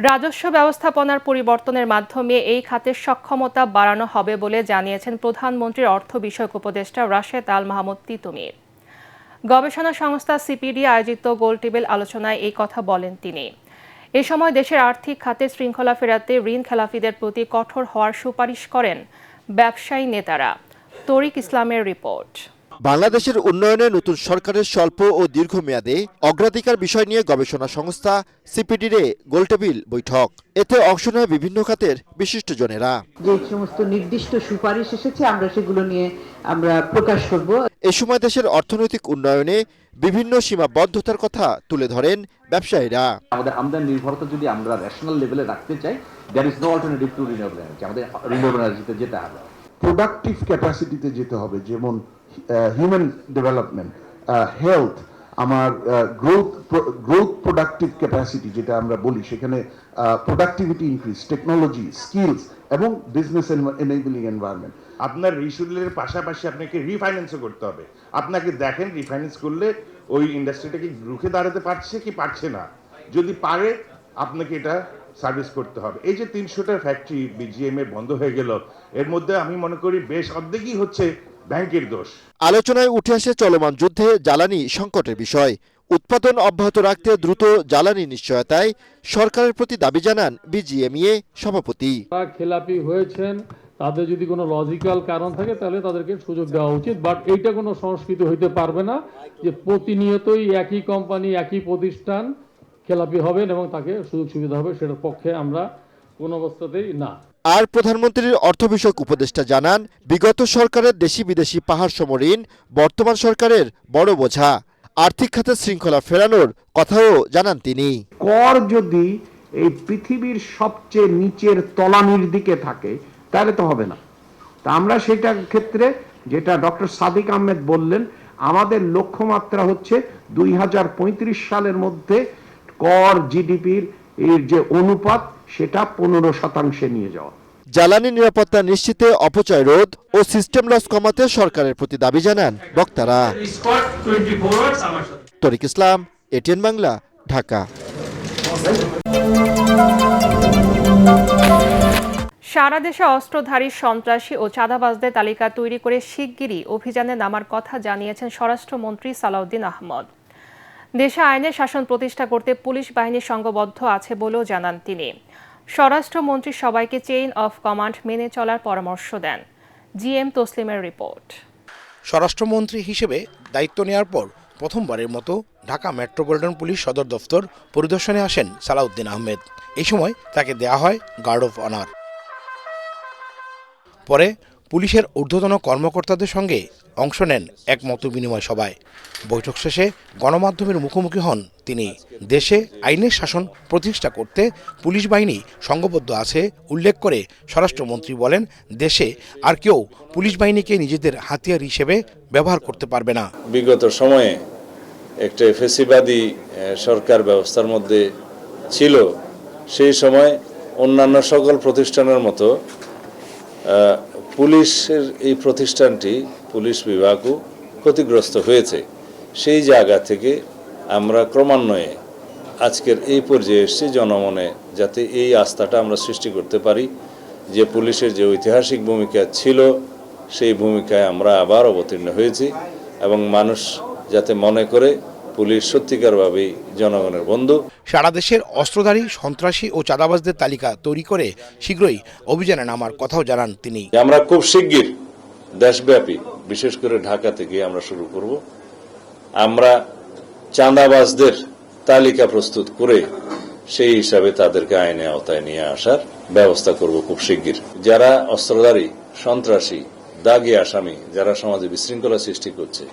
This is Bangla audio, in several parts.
রাজস্ব ব্যবস্থাপনার পরিবর্তনের মাধ্যমে এই খাতের সক্ষমতা বাড়ানো হবে বলে জানিয়েছেন প্রধানমন্ত্রীর অর্থ বিষয়ক উপদেষ্টা রাশেদ আল মাহমুদ তিতুমির। গবেষণা সংস্থা সিপিডি আয়োজিত গোলটেবিল আলোচনায় এই কথা বলেন তিনি। এ সময় দেশের আর্থিক খাতে শৃঙ্খলা ফেরাতে ঋণ খেলাপিদের প্রতি কঠোর হওয়ার সুপারিশ করেন ব্যবসায়ী নেতারা। তরিক ইসলামের রিপোর্ট। বাংলাদেশের উন্নয়নে নতুন সরকারের স্বল্প ও দীর্ঘমেয়াদে অগ্রাধিকার বিষয় নিয়ে গবেষণা সংস্থা সিপিডির গোলটেবিল বৈঠক। এতে অংশ নেয় বিভিন্ন খাতের বিশিষ্টজনেরা। যে সমস্ত নির্দিষ্ট সুপারিশ এসেছে আমরা সেগুলো নিয়ে আমরা প্রকাশ করব। এ সময় দেশের অর্থনৈতিক উন্নয়নে বিভিন্ন সীমাবদ্ধতার কথা তুলে ধরেন ব্যবসায়ীরা। আমাদের আমদানি নির্ভরতা যদি আমরা ন্যাশনাল লেভেলে রাখতে চাই, there is no alternative to renewable energy. আমাদের রিনিউয়েবল এনার্জিতে যেতে হবে, প্রোডাক্টিভ ক্যাপাসিটিতে যেতে হবে, যেমন হিউম্যান ডেভেলপমেন্ট, হেলথ, আমার গ্রোথ প্রোডাক্টিভ ক্যাপাসিটি যেটা আমরা বলি, সেখানে প্রোডাক্টিভিটি ইনক্রিজ, টেকনোলজি, স্কিলস এবং বিজনেস এনেবলিং এনভায়রনমেন্ট। আপনার রিশুলের পাশাপাশি আপনাকে রিফাইন্যান্সও করতে হবে। আপনাকে দেখেন রিফাইন্যান্স করলে ওই ইন্ডাস্ট্রিটা কি রুখে দাঁড়াতে পারছে কি পারছে না, যদি পারে আপনাকে এটা সার্ভিস করতে হবে। এই যে 300টা ফ্যাক্টরি বিজিএম এর বন্ধ হয়ে গেল, এর মধ্যে আমি মনে করি বেশ অর্ধেকই হচ্ছে ব্যাংকের দোষ। আলোচনায় উঠে আসে চলমান যুদ্ধে জ্বালানি সংকটের বিষয়। উৎপাদন অব্যাহত রাখতে দ্রুত জ্বালানি নিশ্চয়তায় সরকারের প্রতি দাবি জানান বিজিএমইএ সভাপতি। খেলাপি হয়েছেন, তাদের যদি কোনো লজিক্যাল কারণ থাকে তাহলে তাদেরকে সুযোগ দেওয়া উচিত, বাট এইটা কোনো সংস্কৃতি হইতে পারবে না যে প্রতিনিয়তই একই কোম্পানি একই প্রতিষ্ঠান খেলাপি হবেন এবং তাকে সুযোগ সুবিধা হবে, সেটার পক্ষে আমরা কোনো অবস্থাতেই না। আর প্রধানমন্ত্রীর অর্থ বিষয়ক উপদেষ্টা জানান, বিগত সরকারের দেশি বিদেশি পাহাড় সম ঋণ বর্তমান সরকারের বড় বোঝা। আর্থিক খাতে শৃঙ্খলা ফেরানোর কথাও জানান তিনি। কর যদি এই পৃথিবীর সবচেয়ে নিচের তলানির দিকে থাকে তাহলে তো হবে না। তা আমরা সেটার ক্ষেত্রে যেটা ডক্টর সাদিক আহমেদ বললেন, আমাদের লক্ষ্যমাত্রা হচ্ছে 2035 সালের মধ্যে কর জিডিপির এর যে অনুপাত সেটা 15% নিয়ে যাওয়া। জ্বালানি নিরাপত্তা নিশ্চিতে অপচয় রোধ ও সিস্টেম লস কমাতে সরকারের প্রতি দাবি জানান বক্তারা। তরিক ইসলাম, এটিএন বাংলা, ঢাকা। সারা দেশে অস্ত্রধারী সন্ত্রাসী ও চাঁদাবাজদের তালিকা তৈরি করে শিগগিরই অভিযানে নামার কথা জানিয়েছেন স্বরাষ্ট্রমন্ত্রী সালাউদ্দিন আহমদ। দেশে আইনের শাসন প্রতিষ্ঠা করতে পুলিশ বাহিনী সংঘবদ্ধ আছে বলেও জানান তিনি। স্বরাষ্ট্রমন্ত্রী সবাইকে চেইন অফ কমান্ড মেনে চলার পরামর্শ দেন। GM তসলিমের report. স্বরাষ্ট্রমন্ত্রী হিসেবে দায়িত্ব নেওয়ার পর প্রথমবারের মতো ঢাকা মেট্রোপলিটন পুলিশ সদর দফতর পরিদর্শনে আসেন সালাউদ্দিন আহমেদ। এই সময় তাকে দেয়া হয় গার্ড অফ অনার। পরে পুলিশের ঊর্ধ্বতন কর্মকর্তাদের সঙ্গে অংশ নেন এক মত বিনিময় সভায়। বৈঠক শেষে গণমাধ্যমের মুখোমুখি হন তিনি। দেশে আইনের শাসন প্রতিষ্ঠা করতে পুলিশ বাহিনী সংঘবদ্ধ আছে উল্লেখ করে স্বরাষ্ট্রমন্ত্রী বলেন, দেশে আর কেউ পুলিশ বাহিনীকে নিজেদের হাতিয়ার হিসেবে ব্যবহার করতে পারবে না। বিগত সময়ে একটা ফ্যাসিবাদী সরকার ব্যবস্থার মধ্যে ছিল, সেই সময় অন্যান্য সকল প্রতিষ্ঠানের মতো পুলিশের এই প্রতিষ্ঠানটি, পুলিশ বিভাগও ক্ষতিগ্রস্ত হয়েছে। সেই জায়গা থেকে আমরা ক্রমান্বয়ে আজকের এই পর্যায়ে এসেছি, জনমনে যাতে এই আস্থাটা আমরা সৃষ্টি করতে পারি যে পুলিশের যে ঐতিহাসিক ভূমিকা ছিল সেই ভূমিকায় আমরা আবার অবতীর্ণ হয়েছি এবং মানুষ যাতে মনে করে পুলিশ সত্যিকারভাবেই জনগণের বন্ধু। সারা দেশের অস্ত্রধারী সন্ত্রাসী ও চাঁদাবাজদের তালিকা তৈরি করে শীঘ্রই অভিযানে নামার কথাও জানান তিনি। আমরা খুব শিগগির দেশব্যাপী, বিশেষ করে ঢাকা থেকে আমরা শুরু করব। আমরা চাঁদাবাজদের তালিকা প্রস্তুত করে সেই হিসাবে তাদেরকে আইনে আওতায় নিয়ে আসার ব্যবস্থা করব খুব শিগগির। যারা অস্ত্রধারী, সন্ত্রাসী, দাগী আসামি, যারা সমাজে বিশৃঙ্খলা সৃষ্টি করছে,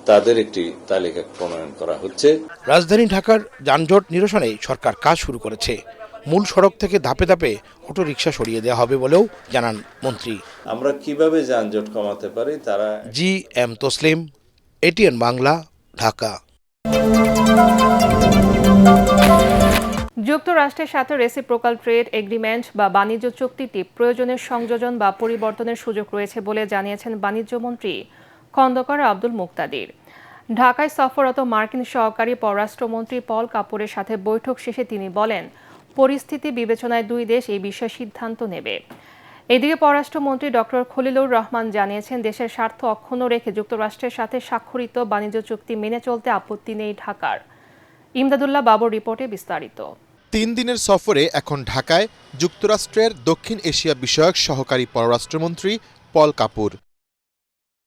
তাদের একটি তালিকা প্রণয়ন করা হচ্ছে। রাজধানী ঢাকার যানজট নিরসনে সরকার কাজ শুরু করেছে। মূল সড়ক থেকে ধাপে ধাপে অটোরিকশা সরিয়ে দেওয়া হবে বলেও জানান মন্ত্রী। আমরা কিভাবে যানজট কমাতে পারি তারা। GM Taslim, ATN Bangla, Dhaka. যুক্তরাষ্ট্রের সাথে রেসিপ্রোকাল ট্রেড এগ্রিমেন্ট বা বাণিজ্য চুক্তিটি প্রয়োজনের সংযোজন বা পরিবর্তনের সুযোগ রয়েছে বলে জানিয়েছেন বাণিজ্যমন্ত্রী খন্দকার আব্দুল মুক্তাদির। ঢাকায় সফররত মার্কিন সহকারী পররাষ্ট্রমন্ত্রী পল কাপুরের সাথে বৈঠক শেষে তিনি বলেন, পরিস্থিতি বিবেচনায় দুই দেশ এই বিষয়ে সিদ্ধান্ত নেবে। এদিকে পররাষ্ট্রমন্ত্রী ডক্টর খলিলুর রহমান জানিয়েছেন, দেশের স্বার্থ অক্ষুণ্ণ রেখে যুক্তরাষ্ট্রের সাথে স্বাক্ষরিত বাণিজ্য চুক্তি মেনে চলতে আপত্তি নেই ঢাকার। ইমদাদুল্লাহ বাবুর রিপোর্টে বিস্তারিত। 3 দিনের সফরে এখন ঢাকায় যুক্তরাষ্ট্রের দক্ষিণ এশিয়া বিষয়ক সহকারী পররাষ্ট্রমন্ত্রী পল কাপুর।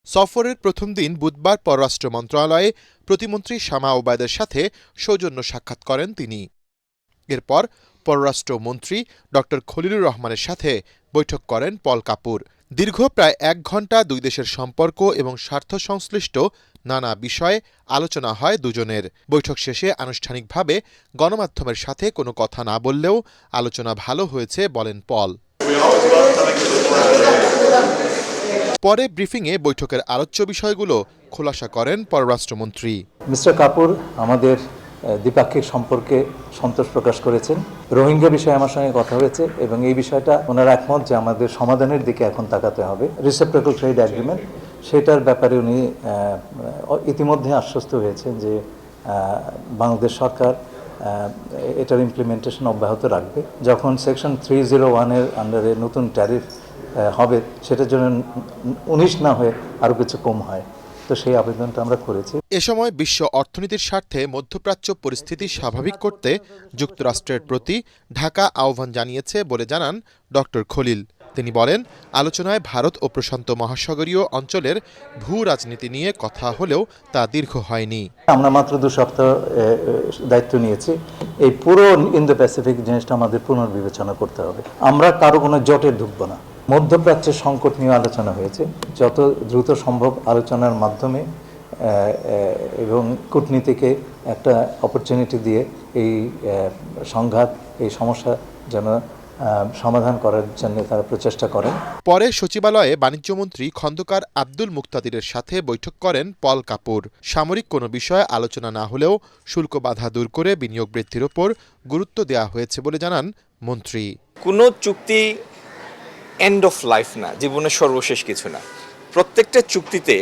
সফরের প্রথম দিন বুধবার পররাষ্ট্র মন্ত্রণালয়ে প্রতিমন্ত্রী শামা ওবায়দের সাথে সৌজন্য সাক্ষাৎ করেন তিনি। এরপর পররাষ্ট্রমন্ত্রী ডক্টর খলিলুর রহমানের সাথে বৈঠক করেন পল কাপুর। দীর্ঘ প্রায় 1 ঘণ্টা দুই দেশের সম্পর্ক এবং স্বার্থ সংশ্লিষ্ট নানা বিষয়ে আলোচনা হয় দুজনের। বৈঠক শেষে আনুষ্ঠানিকভাবে গণমাধ্যমের সাথে কোনো কথা না বললেও আলোচনা ভালো হয়েছে বলেন পল। পরে ব্রিফিংয়ে বৈঠকের আলোচ্য বিষয়গুলো খোলাসা করেন পররাষ্ট্রমন্ত্রী। মিস্টার কাপুর আমাদের দ্বিপাক্ষিক সম্পর্কে সন্তোষ প্রকাশ করেছেন। রোহিঙ্গা বিষয়ে আমার সঙ্গে কথা হয়েছে এবং এই বিষয়টা ওনারা একমত যে আমাদের সমাধানের দিকে এখন তাকাতে হবে। রিসেপ্রিক্যাল ট্রেড এগ্রিমেন্ট সেটার ব্যাপারে উনি ইতিমধ্যে আশ্বস্ত হয়েছেন যে বাংলাদেশ সরকার এটার ইমপ্লিমেন্টেশন অব্যাহত রাখবে। যখন সেকশন 301-এর আন্ডারে নতুন ট্যারিফ হবে সেটার জন্য 19 না হয়ে আরও কিছু কম হয়, তো সেই আবেদনটা আমরা করেছি। এ সময় বিশ্ব অর্থনীতির স্বার্থে মধ্যপ্রাচ্য পরিস্থিতি স্বাভাবিক করতে যুক্তরাষ্ট্রের প্রতি ঢাকা আহ্বান জানিয়েছে বলে জানান ডক্টর খলিল। তিনি বলেন, আলোচনায় ভারত ও প্রশান্ত মহাসাগরীয় অঞ্চলের ভূ রাজনীতি নিয়ে কথা হলেও তা দীর্ঘ হয়নি। আমরা মাত্র 2 সপ্তাহ দায়িত্ব নিয়েছি। এই পুরো ইন্দো প্যাসিফিক জিনিসটা আমাদের পুনর্বিবেচনা করতে হবে। আমরা কারো কোনো জোটে ঢুকবো না। মধ্যপ্রাচ্যের সংকট নিয়ে আলোচনা হয়েছে। যত দ্রুত সম্ভব আলোচনার মাধ্যমে এবং কূটনীতিকে একটা অপরচুনিটি দিয়ে এই সংঘাত, এই সমস্যা যেন সমাধান করার জন্য তারা প্রচেষ্টা করেন। পরে সচিবালয়ে বাণিজ্যমন্ত্রী খন্দকার আব্দুল মুক্তাদিরের সাথে বৈঠক করেন পল কাপুর। সামরিক কোনো বিষয়ে আলোচনা না হলেও শুল্ক বাধা দূর করে বিনিয়োগ বৃদ্ধির ওপর গুরুত্ব দেওয়া হয়েছে বলে জানান মন্ত্রী। কোনো চুক্তি এন্ড অফ লাইফ না, জীবনের সর্বশেষ কিছু না। প্রত্যেকটা চুক্তিতে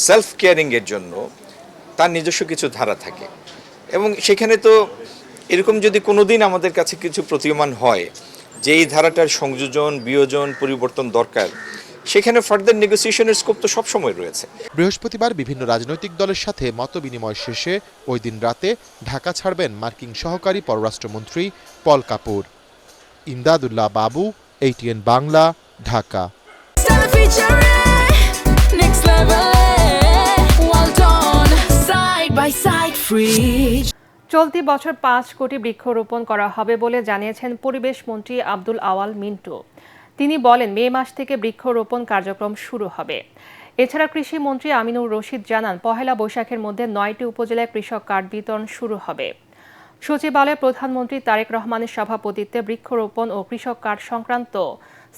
সেলফ কেয়ারিংয়ের জন্য তার নিজস্ব কিছু ধারা থাকে এবং সেখানে তো এরকম যদি কোনোদিন আমাদের কাছে কিছু প্রতীয়মান হয় যে এই ধারাটার সংযোজন, বিয়োজন, পরিবর্তন দরকার, সেখানে ফার্দার নেগোসিয়েশনের স্কোপ তো সবসময় রয়েছে। বৃহস্পতিবার বিভিন্ন রাজনৈতিক দলের সাথে মতবিনিময় শেষে ওই দিন রাতে ঢাকা ছাড়বেন মার্কিন সহকারী পররাষ্ট্রমন্ত্রী পল কাপুর। ইমদাদুল্লাহ বাবু, ATN বাংলা, ঢাকা। চলতি বছর 5 কোটি বৃক্ষরোপণ করা হবে বলে জানিয়েছেন পরিবেশ মন্ত্রী আব্দুল আওয়াল মিন্টু। তিনি বলেন, মে মাস থেকে বৃক্ষরোপণ কার্যক্রম শুরু হবে। এছাড়া কৃষি মন্ত্রী আমিনুর রশিদ জানান, পহেলা বৈশাখের মধ্যে 9টি উপজেলায় কৃষক কার্ড বিতরণ শুরু হবে। সচিবালয়ে প্রধানমন্ত্রী তারেক রহমানের সভাপতিত্বে বৃক্ষরোপণ ও কৃষক কার্ড সংক্রান্ত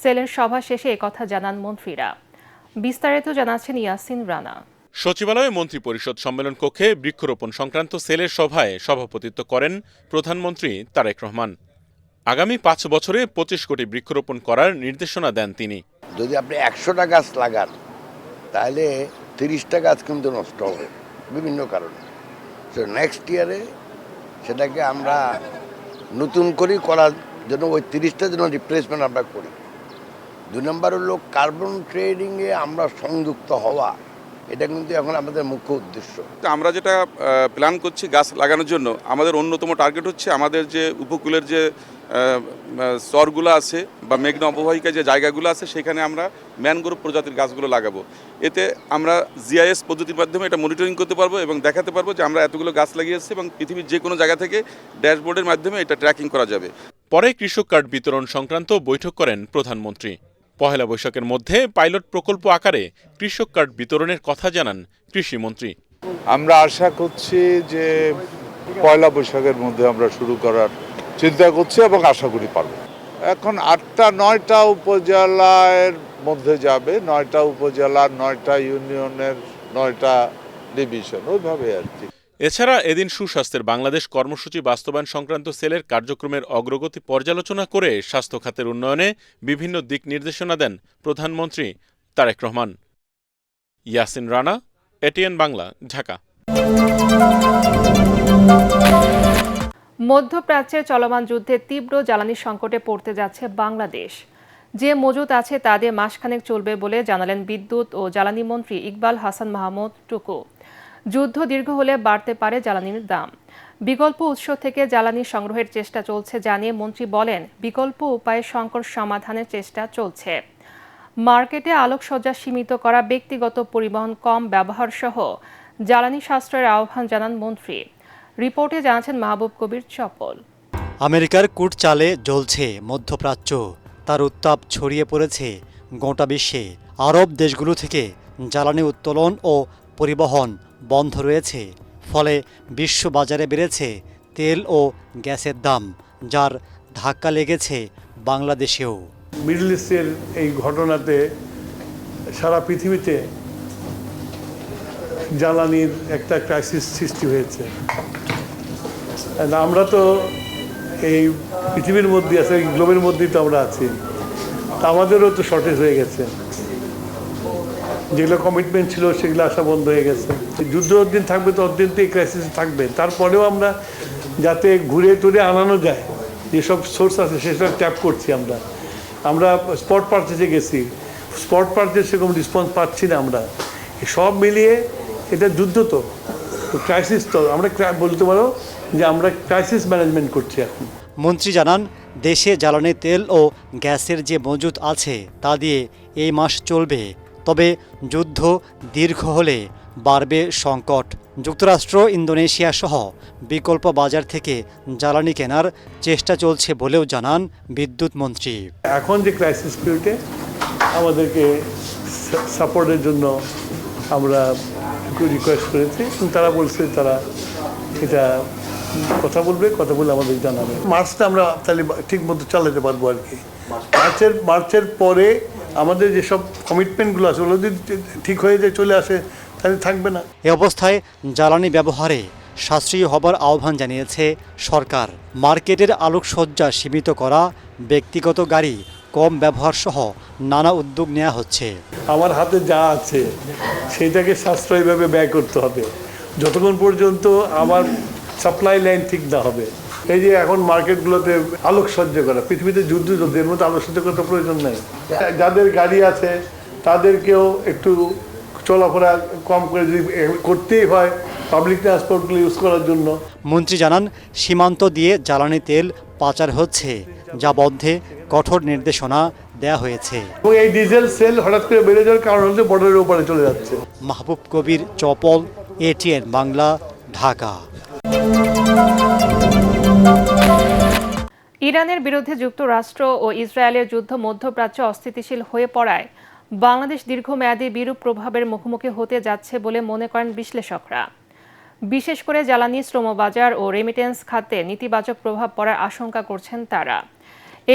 সেলের সভা শেষে একথা জানান মন্ত্রীরা। বিস্তারিত জানাচ্ছেন ইয়াসিন রানা। সচিবালয়ে মন্ত্রী পরিষদ সম্মেলন কক্ষে বৃক্ষরোপণ সংক্রান্ত সেলের সভায় সভাপতিত্ব করেন প্রধানমন্ত্রী তারেক রহমান। আগামী 5 বছরে 25 কোটি বৃক্ষরোপণ করার নির্দেশনা দেন তিনি। যদি আপনি 100টা গাছ লাগান তাহলে 30টা গাছ কিন্তু নষ্ট হবে বিভিন্ন কারণে। তো নেক্সট ইয়ারে সেটাকে আমরা নতুন করে করার জন্য ওই 30টা জন্য রিপ্লেসমেন্ট আমরা করি। 2 নম্বর হলো কার্বন ট্রেডিংয়ে আমরা সংযুক্ত হওয়া, এটা কিন্তু এখন আমাদের মুখ্য উদ্দেশ্য। আমরা যেটা প্ল্যান করছি গাছ লাগানোর জন্য, আমাদের অন্যতম টার্গেট হচ্ছে আমাদের যে উপকূলের যে চরগুলো আছে বা মেঘনা অববাহিকা যে জায়গাগুলো আছে সেখানে আমরা ম্যানগ্রোভ প্রজাতির গাছগুলো লাগাবো। এতে আমরা GIS পদ্ধতির মাধ্যমে এটা মনিটরিং করতে পারবো এবং দেখাতে পারবো যে আমরা এতগুলো গাছ লাগিয়েছি এবং পৃথিবীর যে কোনো জায়গা থেকে ড্যাশবোর্ডের মাধ্যমে এটা ট্র্যাকিং করা যাবে। পরে কৃষক কার্ড বিতরণ সংক্রান্ত বৈঠক করেন প্রধানমন্ত্রী। পহেলা বৈশাখের মধ্যে পাইলট প্রকল্প আকারে কৃষক কার্ড বিতরণের কথা জানান কৃষিমন্ত্রী। আমরা আশা করছি যে পয়লা বৈশাখের মধ্যে আমরা শুরু করার চিন্তা করছি এবং আশা করি পারব। এখন 8টা-9টা উপজেলার মধ্যে যাবে, 9টা উপজেলা, 9টা ইউনিয়নের 9টা ডিভিশন, ওইভাবে আর কি। এছাড়া এদিন সুস্বাস্থ্যের বাংলাদেশ কর্মসূচি বাস্তবায়ন সংক্রান্ত সেলের কার্যক্রমের অগ্রগতি পর্যালোচনা করে স্বাস্থ্য খাতের উন্নয়নে বিভিন্ন দিক নির্দেশনা দেন প্রধানমন্ত্রী তারেক রহমান। ইয়াসিন রানা, ATN বাংলা, ঢাকা। মধ্যপ্রাচ্যের চলমান যুদ্ধে তীব্র জ্বালানি সংকটে পড়তে যাচ্ছে বাংলাদেশ। যে মজুত আছে তা দিয়ে মাসখানেক চলবে বলে জানালেন বিদ্যুৎ ও জ্বালানি মন্ত্রী ইকবাল হাসান মাহমুদ টুকু। যুদ্ধ দীর্ঘ হলে বাড়তে পারে জ্বালানির দাম। বিকল্প উৎস থেকে জ্বালানি সংগ্রহের চেষ্টা চলছে জানিয়ে মন্ত্রী বলেন, বিকল্প উপায়ে সংকট সমাধানের চেষ্টা চলছে। মার্কেটে আলোকসজ্জা সীমিত করা, ব্যক্তিগত পরিবহন কম ব্যবহার সহ জ্বালানি সাশ্রয়ের আহ্বান জানান মন্ত্রী। রিপোর্টে জানাচ্ছেন মাহবুব কবির চপল। আমেরিকার কুট চালে জ্বলছে মধ্যপ্রাচ্য। তার উত্তাপ ছড়িয়ে পড়েছে গোটা বিশ্বে। আরব দেশগুলো থেকে জ্বালানি উত্তোলন ও পরিবহন বন্ধ রয়েছে। ফলে বিশ্ব বাজারে বেড়েছে তেল ও গ্যাসের দাম, যার ধাক্কা লেগেছে বাংলাদেশেও। মিডল ইস্টের এই ঘটনাতে সারা পৃথিবীতে জ্বালানির একটা ক্রাইসিস সৃষ্টি হয়েছে। আমরা তো এই পৃথিবীর মধ্যে আছে, গ্লোবের মধ্যেই তো আমরা আছি। তা আমাদেরও তো শর্টেজ হয়ে গেছে, যেগুলো কমিটমেন্ট ছিল সেগুলো আসা বন্ধ হয়ে গেছে। যুদ্ধ দিন থাকবে তো অদিন তো এই ক্রাইসিস থাকবে। তারপরেও আমরা যাতে ঘুরে টুরে আনানো যায়, যেসব সোর্স আছে সেসব ট্যাপ করছি। আমরা স্পট পারচেসে গেছি, স্পট পারচেস সেরকম রেসপন্স পাচ্ছি না। আমরা সব মিলিয়ে এটা যুদ্ধ তো ক্রাইসিস, তো আমরা বলতে পারো যে আমরা ক্রাইসিস ম্যানেজমেন্ট করছি এখন। মন্ত্রী জানান, দেশে জ্বালানি তেল ও গ্যাসের যে মজুত আছে তা দিয়ে এই মাস চলবে। তবে যুদ্ধ দীর্ঘ হলে বাড়বে সংকট। যুক্তরাষ্ট্র, ইন্দোনেশিয়া সহ বিকল্প বাজার থেকে জ্বালানি কেনার চেষ্টা চলছে বলেও জানান বিদ্যুৎ মন্ত্রী। এখন যে ক্রাইসিস পিরিয়ডে আমাদেরকে সাপোর্টের জন্য আমরা রিকোয়েস্ট করেছি, তারা বলছে তারা এটা কথা বলে আমাদের জানাবে। মার্চটা আমরা তাহলে ঠিক মতো চালাতে পারবো আর কি। মার্চের পরে আমাদের যেসব কমিটমেন্টগুলো আছে ওগুলো যদি ঠিক হয়ে যায়, চলে আসে, তাহলে থাকবে না। এ অবস্থায় জ্বালানি ব্যবহারে সাশ্রয়ী হবার আহ্বান জানিয়েছে সরকার। মার্কেটের আলোকসজ্জা সীমিত করা, ব্যক্তিগত গাড়ি কম ব্যবহার সহ নানা উদ্যোগ নেওয়া হচ্ছে। আমার হাতে যা আছে সেটাকে সাশ্রয়ীভাবে ব্যয় করতে হবে, যতক্ষণ পর্যন্ত আমার সাপ্লাই লাইন ঠিক না হবে। এই যে এখন মার্কেটগুলোতে আলোকসজ্জা করা, পৃথিবীতে যুদ্ধের মধ্যে আলোকসজ্জা করার প্রয়োজন নেই। যাদের গাড়ি আছে তাদেরকেও একটু চলাফেরা কম করে যদি করতেই হয়, পাবলিক ট্রান্সপোর্টগুলো ইউজ করার জন্য। মন্ত্রী জানান, সীমান্ত দিয়ে জ্বালানি তেল পাচার হচ্ছে, যা বন্ধে কঠোর নির্দেশনা দেয়া হয়েছে। এবং এই ডিজেল সেল হঠাৎ করে বেড়ে যাওয়ার কারণ হচ্ছে বর্ডারের উপরে চলে যাচ্ছে। মাহবুব কবির চপল, ATN বাংলা, ঢাকা। ইরানের বিরুদ্ধে যুক্তরাষ্ট্র ও ইসরায়েলের যুদ্ধ মধ্যপ্রাচ্যে অস্থিতিশীল হয়ে পড়ায় বাংলাদেশ দীর্ঘমেয়াদী বিরূপ প্রভাবের মুখোমুখি হতে যাচ্ছে বলে মনে করেন বিশ্লেষকরা। বিশেষ করে জ্বালানি, শ্রমবাজার ও রেমিটেন্স খাতে নেতিবাচক প্রভাব পড়ার আশঙ্কা করছেন তারা।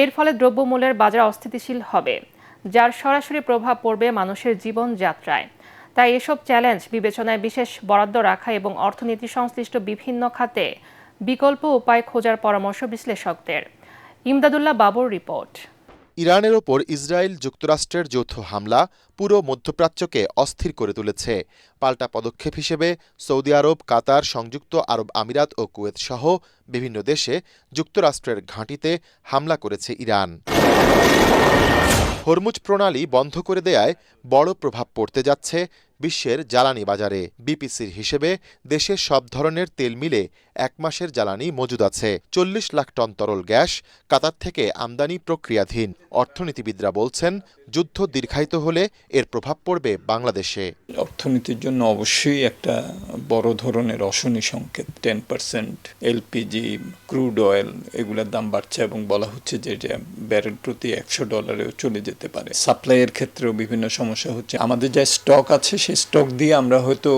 এর ফলে দ্রব্যমূল্যের বাজার অস্থিতিশীল হবে, যার সরাসরি প্রভাব পড়বে মানুষের জীবনযাত্রায়। তাই এসব চ্যালেঞ্জ বিবেচনায় বিশেষ বরাদ্দ রাখা এবং অর্থনীতি সংশ্লিষ্ট বিভিন্ন খাতে বিকল্প উপায় খোঁজার পরামর্শ বিশ্লেষকদের। ইমদাদুল্লাহ বাবুর রিপোর্ট। ইরানের ওপর ইসরায়েল যুক্তরাষ্ট্রের যৌথ হামলা পুরো মধ্যপ্রাচ্যকে অস্থির করে তুলেছে। পাল্টা পদক্ষেপ হিসেবে সৌদি আরব, কাতার, সংযুক্ত আরব আমিরাত ও কুয়েত সহ বিভিন্ন দেশে যুক্তরাষ্ট্রের ঘাঁটিতে হামলা করেছে ইরান। হরমুজ প্রণালী বন্ধ করে দেয়ায় বড় প্রভাব পড়তে যাচ্ছে বিশ্বের জ্বালানি বাজারে। বিপিসির হিসেবে দেশের সব ধরনের তেল মিলে 1 মাসের জ্বালানি মজুদ আছে। 40 লাখ টন তরল গ্যাস কাতার থেকে আমদানি প্রক্রিয়াধীন। অর্থনীতিবিদরা বলছেন, যুদ্ধ দীর্ঘায়িত হলে এর প্রভাব পড়বে বাংলাদেশে। অর্থনীতির জন্য অবশ্যই একটা বড় ধরনের অশনি সংকেত। 10% এলপিজি, ক্রুড অয়েল এগুলোর দাম বাড়ছে এবং বলা হচ্ছে যে এটা ব্যারেল প্রতি $100 চলে যেতে পারে। সাপ্লাইয়ের ক্ষেত্রেও বিভিন্ন সমস্যা হচ্ছে। আমাদের যা স্টক আছে সেই স্টক দিয়ে আমরা হয়তো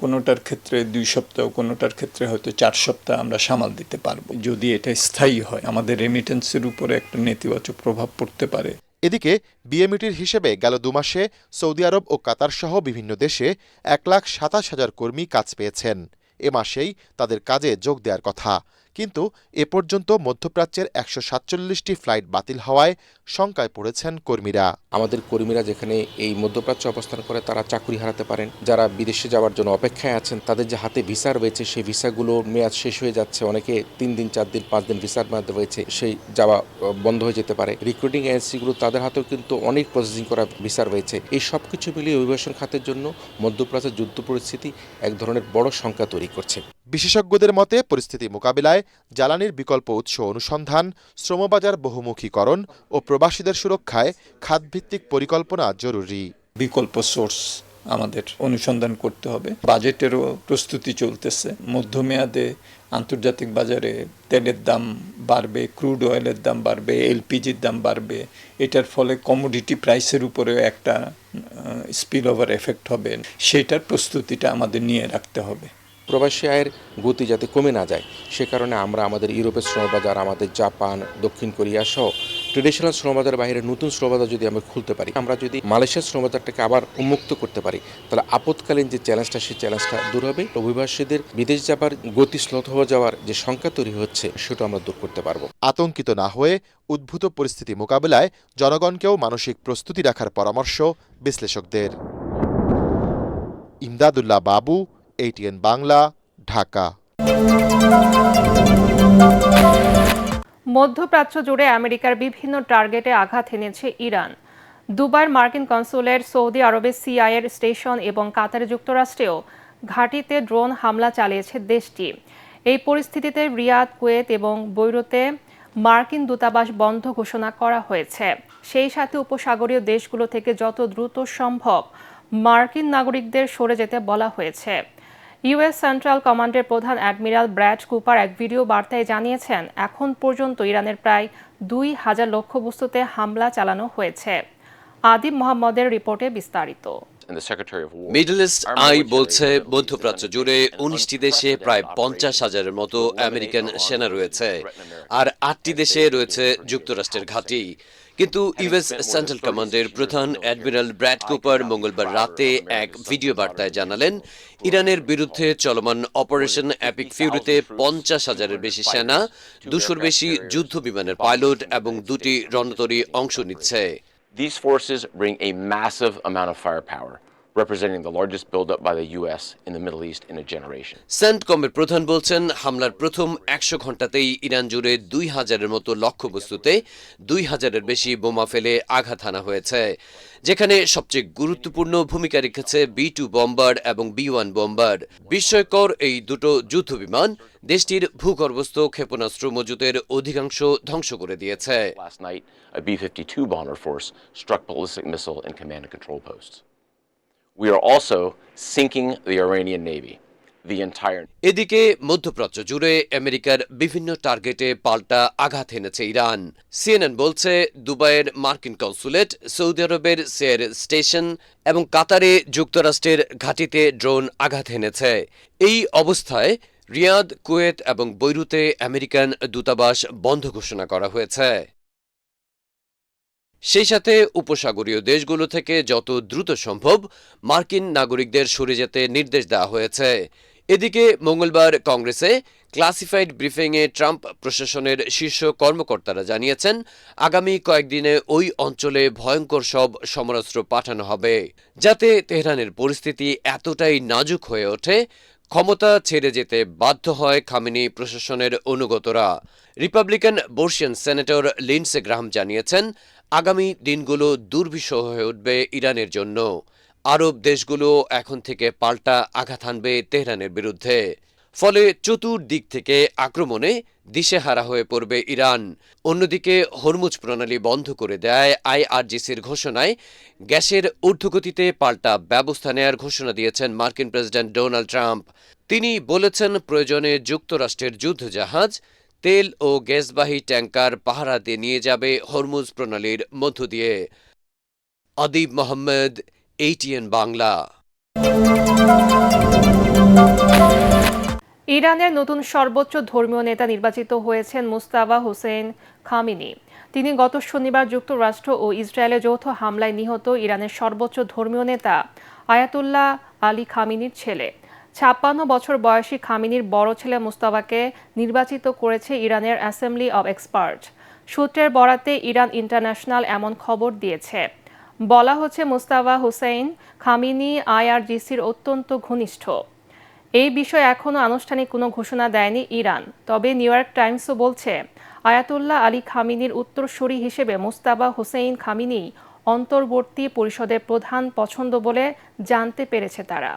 কোনোটার ক্ষেত্রে 2 সপ্তাহ, কোনোটার ক্ষেত্রে হয়তো 4 সপ্তাহ আমরা সামাল দিতে পারবো। যদি এটা স্থায়ী হয়, আমাদের রেমিটেন্সের উপরে একটা নেতিবাচক প্রভাব পড়তে পারে। এদিকে বিএমইটির হিসেবে গেল 2 মাসে সৌদি আরব ও কাতার সহ বিভিন্ন দেশে 1,27,000 কর্মী কাজ পেয়েছেন। এ মাসেই তাদের কাজে যোগ দেওয়ার কথা, কিন্তু এ পর্যন্ত মধ্যপ্রাচ্যের ১৪৭টি ফ্লাইট বাতিল হওয়ায় শঙ্কায় পড়েছেন কর্মীরা। আমাদের কর্মীরা যেখানে এই মধ্যপ্রাচ্যে অবস্থান করে তারা চাকরি হারাতে পারেন, যারা বিদেশে যাওয়ার জন্য অপেক্ষায় আছেন তাদের যে হাতে ভিসা রয়েছে সেই ভিসাগুলোর মেয়াদ শেষ হয়ে যাচ্ছে, অনেকে 3 দিন 4 দিন 5 দিন ভিসার মেয়াদ রয়েছে, সেই যাওয়া বন্ধ হয়ে যেতে পারে। রিক্রুটিং এজেন্সিগুলো তাদের হাতেও কিন্তু অনেক প্রসেসিং করা ভিসা রয়েছে। এই সব কিছু মিলিয়ে অভিবাসন খাতের জন্য মধ্যপ্রাচ্যের যুদ্ধ পরিস্থিতি এক ধরনের বড় শঙ্কা তৈরি করছে। বিশেষজ্ঞদের মতে পরিস্থিতি মোকাবিলায় জ্বালানির বিকল্প উৎস অনুসন্ধান, শ্রমবাজার বহুমুখীকরণ ও প্রবাসীদের সুরক্ষায় খাতভিত্তিক পরিকল্পনা জরুরি। বিকল্প সোর্স আমাদের অনুসন্ধান করতে হবে। বাজেটেরও প্রস্তুতি চলতেছে। মধ্যমেয়াদে আন্তর্জাতিক বাজারে তেলের দাম বাড়বে, ক্রুড অয়েলের দাম বাড়বে, এলপিজির দাম বাড়বে। এটার ফলে কমোডিটি প্রাইসের উপরেও একটা স্পিল ওভার এফেক্ট হবে। সেটার প্রস্তুতিটা আমাদের নিয়ে রাখতে হবে। প্রবাসী আয়ের গতি যাতে কমে না যায় সে কারণে আমরা আমাদের ইউরোপের শ্রমবাজার, আমাদের জাপান, দক্ষিণ কোরিয়া সহ ট্রেডিশনাল শ্রমবাজার বাইরে নতুন শ্রমবাজার যদি আমরা খুলতে পারি, আমরা যদি মালয়েশিয়ার শ্রমবাজারটাকে আবার উন্মুক্ত করতে পারি, তাহলে আপৎকালীন যে চ্যালেঞ্জটা সেই চ্যালেঞ্জটা দূর হবে। অভিবাসীদের বিদেশ যাবার গতি স্লত হয়ে যাওয়ার যে সংখ্যা তৈরি হচ্ছে সেটা আমরা দূর করতে পারবো। আতঙ্কিত না হয়ে উদ্ভূত পরিস্থিতি মোকাবিলায় জনগণকেও মানসিক প্রস্তুতি রাখার পরামর্শ বিশ্লেষকদের। ইমদাদুল্লাহ বাবু, ATN বাংলা, ঢাকা। মধ্যপ্রাচ্য জুড়ে আমেরিকার বিভিন্ন টার্গেটে আঘাত এনেছে ইরান। দুবাইয়ের মার্কিন কনসুলেট, সৌদি আরবের CIA স্টেশন এবং কাতারে যুক্তরাষ্ট্রেও ঘাঁটিতে ড্রোন হামলা চালিয়েছে দেশটি। এই পরিস্থিতিতে রিয়াদ, কুয়েত এবং বৈরুতে মার্কিন দূতাবাস বন্ধ ঘোষণা করা হয়েছে। সেই সাথে উপসাগরীয় দেশগুলো থেকে যত দ্রুত সম্ভব মার্কিন নাগরিকদের সরে যেতে বলা হয়েছে। ইউএস সেন্ট্রাল কমান্ডের প্রধান অ্যাডমিরাল ব্র্যাড কুপার এক ভিডিও বার্তায় জানিয়েছেন, এখন পর্যন্ত ইরানের প্রায় 2000 লক্ষ্যবস্তুতে হামলা চালানো হয়েছে। আদিব মোহাম্মদের রিপোর্টে বিস্তারিত। মিডল ইস্ট আই বলছে মধ্যপ্রাচ্য জুড়ে 19টি দেশে প্রায় 50,000-এর মতো আমেরিকান সেনা রয়েছে, আর 8টি দেশে রয়েছে যুক্তরাষ্ট্রের ঘাঁটি। কিন্তু ইউএস সেন্ট্রাল কমান্ডের প্রধান অ্যাডমিরাল ব্র্যাড কুপার মঙ্গলবার রাতে এক ভিডিও বার্তায় জানালেন, ইরানের বিরুদ্ধে চলমান অপারেশন এপিক ফিউরিতে 50,000-এর বেশি সেনা, 200-র বেশি যুদ্ধ বিমানের পাইলট এবং 2টি রণতরী অংশ নিচ্ছে। These forces bring a massive amount of firepower, representing the largest buildup by the U.S. in the Middle East in a generation. সেন্টকমের প্রধান বলছেন, হামলার প্রথম 100 ঘন্টাতেই ইরান জুড়ে 2000-এর মতো লক্ষ্যবস্তুতে 2000-এর বেশি বোমা ফেলে আঘাত হানা হয়েছে, যেখানে সবচেয়ে গুরুত্বপূর্ণ ভূমিকা রেখেছে B-2 বম্বার এবং B-1 বম্বার। বিস্ময়কর এই দুটো যুদ্ধ বিমান দেশটির ভূগর্ভস্থ ক্ষেপণাস্ত্র মজুতের অধিকাংশ ধ্বংস করে দিয়েছে। Last night, a B-52 bomber force struck ballistic missile and command and control posts. We are also sinking the Iranian Navy. এদিকে মধ্যপ্রাচ্য জুড়ে আমেরিকার বিভিন্ন টার্গেটে পাল্টা আঘাত এনেছে ইরান। CNN বলছে, দুবাইয়ের মার্কিন কনসুলেট, সৌদি আরবের CIA স্টেশন এবং কাতারে যুক্তরাষ্ট্রের ঘাঁটিতে ড্রোন আঘাত এনেছে। এই অবস্থায় রিয়াদ, কুয়েত এবং বৈরুতে আমেরিকান দূতাবাস বন্ধ ঘোষণা করা হয়েছে। সেই সাথে উপসাগরীয় দেশগুলো থেকে যত দ্রুত সম্ভব মার্কিন নাগরিকদের সরে যেতে নির্দেশ দেওয়া হয়েছে। এদিকে মঙ্গলবার কংগ্রেসে ক্লাসিফাইড ব্রিফিংয়ে ট্রাম্প প্রশাসনের শীর্ষ কর্মকর্তারা জানিয়েছেন, আগামী কয়েকদিনে ওই অঞ্চলে ভয়ঙ্কর সব সমরাস্ত্র পাঠানো হবে, যাতে তেহরানের পরিস্থিতি এতটাই নাজুক হয়ে ওঠে ক্ষমতা ছেড়ে যেতে বাধ্য হয় খামেনি প্রশাসনের অনুগতরা। রিপাবলিকান বর্ষিয়ান সেনেটর লিন্ডসে গ্রাহাম জানিয়েছেন, আগামী দিনগুলো দুর্বিষহ হয়ে উঠবে ইরানের জন্য। আরব দেশগুলো এখন থেকে পাল্টা আঘাত হানবে তেহরানের বিরুদ্ধে। ফলে চতুর্দিক থেকে আক্রমণে দিশেহারা হয়ে পড়বে ইরান। অন্যদিকে হরমুজ প্রণালী বন্ধ করে দেয় IRGCর ঘোষণায় গ্যাসের ঊর্ধ্বগতিতে পাল্টা ব্যবস্থা নেয়ার ঘোষণা দিয়েছেন মার্কিন প্রেসিডেন্ট ডোনাল্ড ট্রাম্প। তিনি বলেছেন, প্রয়োজনে যুক্তরাষ্ট্রের যুদ্ধজাহাজ, তেল ও গ্যাসবাহী ট্যাঙ্কার পাহারা দিয়ে নিয়ে যাবে হরমুজ প্রণালীর মধ্য দিয়ে। আদিব মোহাম্মদ, ATN বাংলা। ইরানের নতুন সর্বোচ্চ ধর্মীয় নেতা নির্বাচিত হয়েছেন মুস্তাফা হোসেন খামেনি। তিনি গত শনিবার যুক্তরাষ্ট্র ও ইসরায়েলের যৌথ হামলায় নিহত ইরানের সর্বোচ্চ ধর্মীয় নেতা আয়াতুল্লাহ আলী খামেনির ছেলে। 56 বছর বয়সী খামেনির বড় ছেলে মুস্তাফাকে নির্বাচিত করেছে ইরানের অ্যাসেম্বলি অব এক্সপার্ট। সূত্রের বরাতে ইরান ইন্টারন্যাশনাল এমন খবর দিয়েছে। বলা হচ্ছে মুস্তাফা হুসেইন খামেনি আইআরজিসির অত্যন্ত ঘনিষ্ঠ। এই বিষয়ে এখনও আনুষ্ঠানিক কোনো ঘোষণা দেয়নি ইরান। তবে নিউ ইয়র্ক টাইমসও বলছে আয়াতুল্লাহ আলী খামেনির উত্তরসূরি হিসেবে মুস্তাফা হুসেইন খামেনি অন্তর্বর্তী পরিষদের প্রধান পছন্দ বলে জানতে পেরেছে তারা।